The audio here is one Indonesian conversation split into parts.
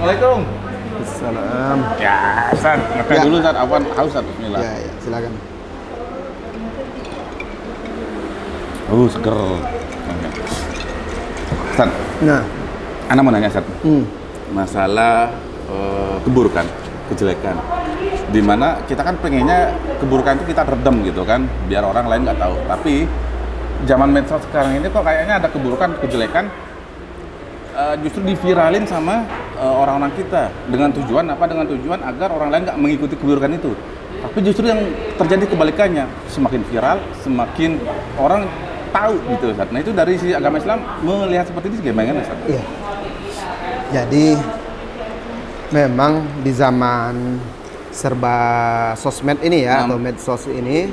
Assalamualaikum. Assalam. Ya, San, ngeteh Ya. dulu San, awan haus San, bismillah. Ya, silakan. Seger. San, Nah, Ana mau nanya San, hmm. masalah keburukan, kejelekan. Dimana kita kan pengennya keburukan itu kita redam gitu kan, biar orang lain nggak tahu. Tapi zaman medsos sekarang ini kok kayaknya ada keburukan, kejelekan justru diviralin sama orang-orang kita dengan tujuan apa? Dengan tujuan agar orang lain nggak mengikuti keburukan itu. Tapi justru yang terjadi kebalikannya, semakin viral, semakin orang tahu gitu Ustaz. Nah itu dari sisi agama Islam melihat seperti ini gimana Ustaz? Iya. Jadi memang di zaman serba sosmed ini ya, atau medsos ini,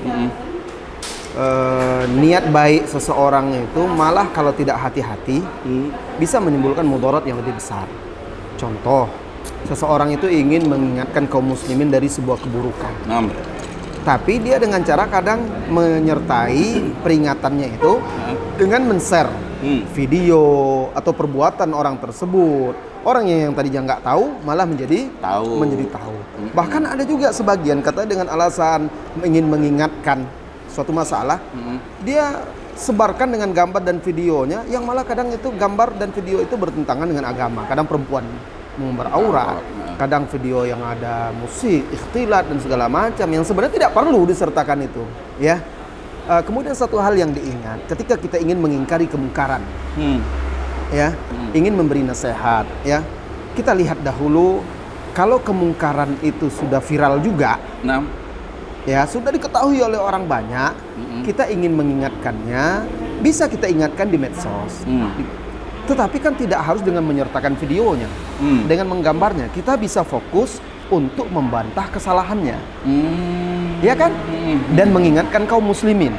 niat baik seseorang itu malah kalau tidak hati-hati bisa menimbulkan mudarat yang lebih besar. Contoh, seseorang itu ingin mengingatkan kaum muslimin dari sebuah keburukan. Tapi dia dengan cara kadang menyertai peringatannya itu dengan men-share video atau perbuatan orang tersebut. Orang yang tadinya nggak tahu malah menjadi tahu. Bahkan ada juga sebagian kata dengan alasan ingin mengingatkan suatu masalah, dia sebarkan dengan gambar dan videonya yang malah kadang itu gambar dan video itu bertentangan dengan agama. Kadang perempuan mengumbar aurat, kadang video yang ada musik, ikhtilat dan segala macam yang sebenarnya tidak perlu disertakan itu, ya. Kemudian satu hal yang diingat ketika kita ingin mengingkari kemungkaran, ya, ingin memberi nasihat, ya, kita lihat dahulu kalau kemungkaran itu sudah viral juga, ya, sudah diketahui oleh orang banyak, kita ingin mengingatkannya, bisa kita ingatkan di medsos. Tetapi kan tidak harus dengan menyertakan videonya, dengan menggambarnya. Kita bisa fokus untuk membantah kesalahannya, ya kan? Dan mengingatkan kaum muslimin.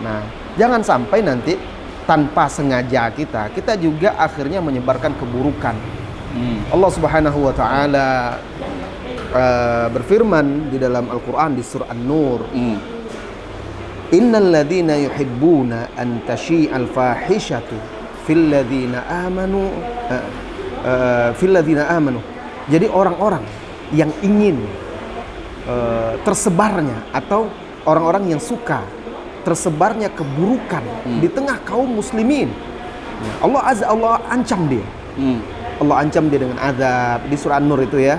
Nah, jangan sampai nanti tanpa sengaja kita juga akhirnya menyebarkan keburukan. Allah Subhanahu wa taala berfirman di dalam Al-Qur'an di surah An-Nur, Innal ladzina yuhibbuna an tashi'al fahishatu fil ladzina amanu. Jadi orang-orang yang ingin tersebarnya atau orang-orang yang suka tersebarnya keburukan di tengah kaum muslimin, Allah ancam dia. Allah ancam dia dengan azab di surah An-Nur itu ya.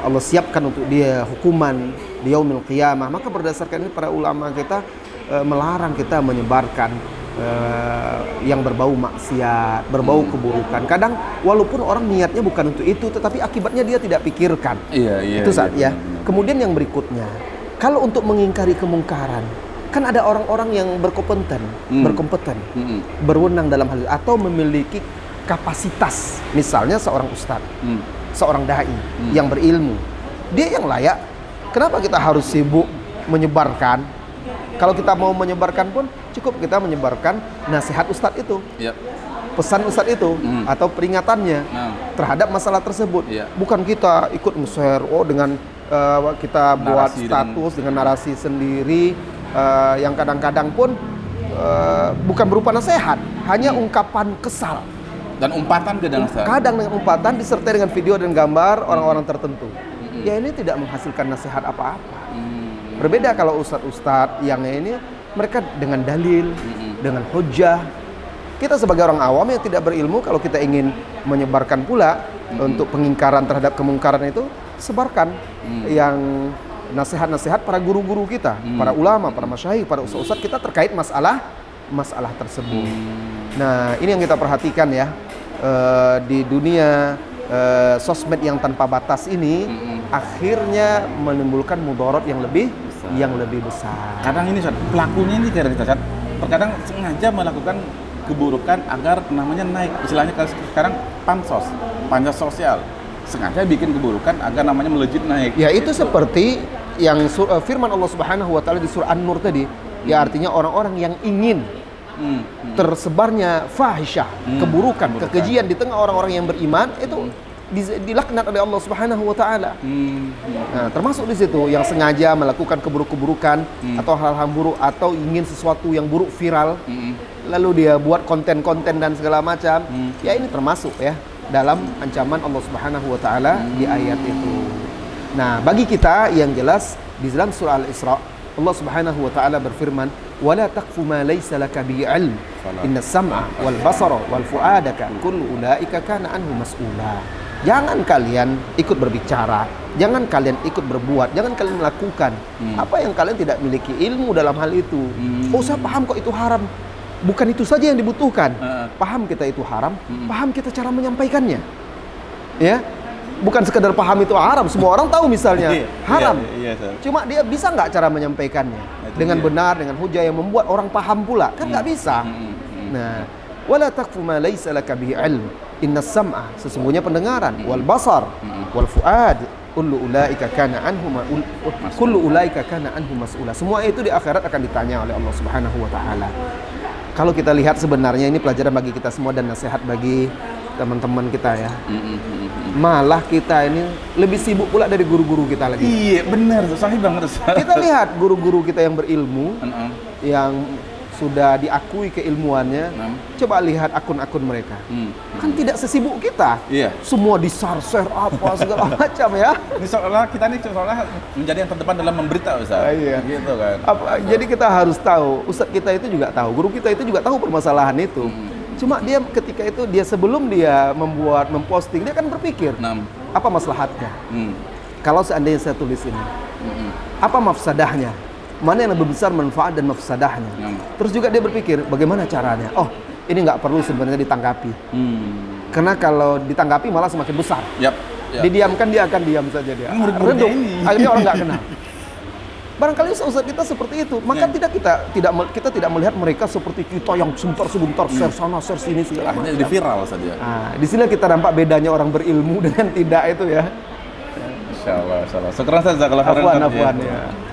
Allah siapkan untuk dia hukuman di yaumil qiyamah. Maka berdasarkan ini para ulama kita melarang kita menyebarkan yang berbau maksiat, berbau keburukan. Kadang walaupun orang niatnya bukan untuk itu, tetapi akibatnya dia tidak pikirkan. Itu saat ya. Kemudian yang berikutnya, kalau untuk mengingkari kemungkaran, kan ada orang-orang yang berkompeten, berwenang dalam hal itu, atau memiliki kapasitas. Misalnya seorang ustadz, seorang dai yang berilmu, dia yang layak. Kenapa kita harus sibuk menyebarkan? Kalau kita mau menyebarkan pun cukup kita menyebarkan nasihat ustadz itu, pesan ustadz itu, atau peringatannya terhadap masalah tersebut. Bukan kita ikut nge-share, dengan kita buat status dengan narasi sendiri, yang kadang-kadang pun bukan berupa nasihat, hanya ungkapan kesal dan umpatan kadang dengan umpatan disertai dengan video dan gambar orang-orang tertentu. Ya, ini tidak menghasilkan nasihat apa-apa. Berbeda kalau ustadz-ustadz yang ini mereka dengan dalil, dengan hujah. Kita sebagai orang awam yang tidak berilmu, kalau kita ingin menyebarkan pula untuk pengingkaran terhadap kemungkaran itu, sebarkan yang nasihat-nasihat para guru-guru kita, para ulama, para masyayikh, para ustadz kita terkait masalah tersebut. Nah, ini yang kita perhatikan ya, di dunia sosmed yang tanpa batas ini, akhirnya menimbulkan mudarat yang lebih besar. Kadang ini pelakunya ini terkadang sengaja melakukan keburukan agar namanya naik. Istilahnya sekarang pansos sosial, sengaja bikin keburukan agar namanya melejit naik. Ya, itu seperti yang firman Allah Subhanahu wa taala di surah An-Nur tadi. Ya, artinya orang-orang yang ingin tersebarnya fahisyah, keburukan, kekejian di tengah orang-orang yang beriman itu dilaknat oleh Allah Subhanahu wa taala. Nah, termasuk di situ yang sengaja melakukan keburukan atau hal-hal buruk atau ingin sesuatu yang buruk viral, lalu dia buat konten-konten dan segala macam. Ya, ini termasuk ya. dalam ancaman Allah Subhanahu wa taala di ayat itu. Nah, bagi kita yang jelas di dalam surah Al-Isra Allah Subhanahu wa taala berfirman, "Wala taqfu ma laysa laka bihi 'ilm. Innas sam'a wal basara wal fu'adaka kullu ulaika kana anhu mas'ula." Jangan kalian ikut berbicara, jangan kalian ikut berbuat, jangan kalian melakukan apa yang kalian tidak miliki ilmu dalam hal itu. Oh, saya paham kok itu haram. Bukan itu saja yang dibutuhkan. Paham kita itu haram, paham kita cara menyampaikannya. Ya, bukan sekedar paham itu haram. Semua orang tahu misalnya haram. Cuma dia bisa nggak cara menyampaikannya dengan benar, dengan hujah yang membuat orang paham pula? Kan nggak bisa. Nah, wala taqfu ma laysa laka bihi ilm. Innas sam'a, sesungguhnya pendengaran, wal basar, wal fuad, kullu ulaika kana anhu mas'ula. Semua itu di akhirat akan ditanya oleh Allah Subhanahu wa taala. Kalau kita lihat sebenarnya ini pelajaran bagi kita semua dan nasihat bagi teman-teman kita ya. Malah kita ini lebih sibuk pula dari guru-guru kita lagi. Iya, benar, sahih banget. Kita lihat guru-guru kita yang berilmu, yang sudah diakui keilmuannya, coba lihat akun-akun mereka. Kan tidak sesibuk kita. Iya. Semua di-share apa segala macam ya. Ini seolah kita ini seolah menjadi yang terdepan dalam memberita, Ustaz. Iya. Gitu kan. Jadi kita harus tahu, ustadz kita itu juga tahu, guru kita itu juga tahu permasalahan itu. Cuma dia ketika itu sebelum dia memposting, dia kan berpikir apa maslahatnya. Kalau seandainya saya tulis ini, apa mafsadahnya? Mana yang lebih besar manfaat dan mafsadahnya? Terus juga dia berpikir bagaimana caranya? Oh, ini nggak perlu sebenarnya ditanggapi. Karena kalau ditanggapi malah semakin besar. Didiamkan dia akan diam saja dia. Redup. Akhirnya orang nggak kenal. Barangkali ustaz kita seperti itu. Maka kita tidak melihat mereka seperti kita yang sebentar share sana share sini segala macam. Jadi viral saja. Nah, di sini kita nampak bedanya orang berilmu dengan tidak itu ya. Insyaallah. Syukran Ustaz, jazakallahu khairan. Afwan ya.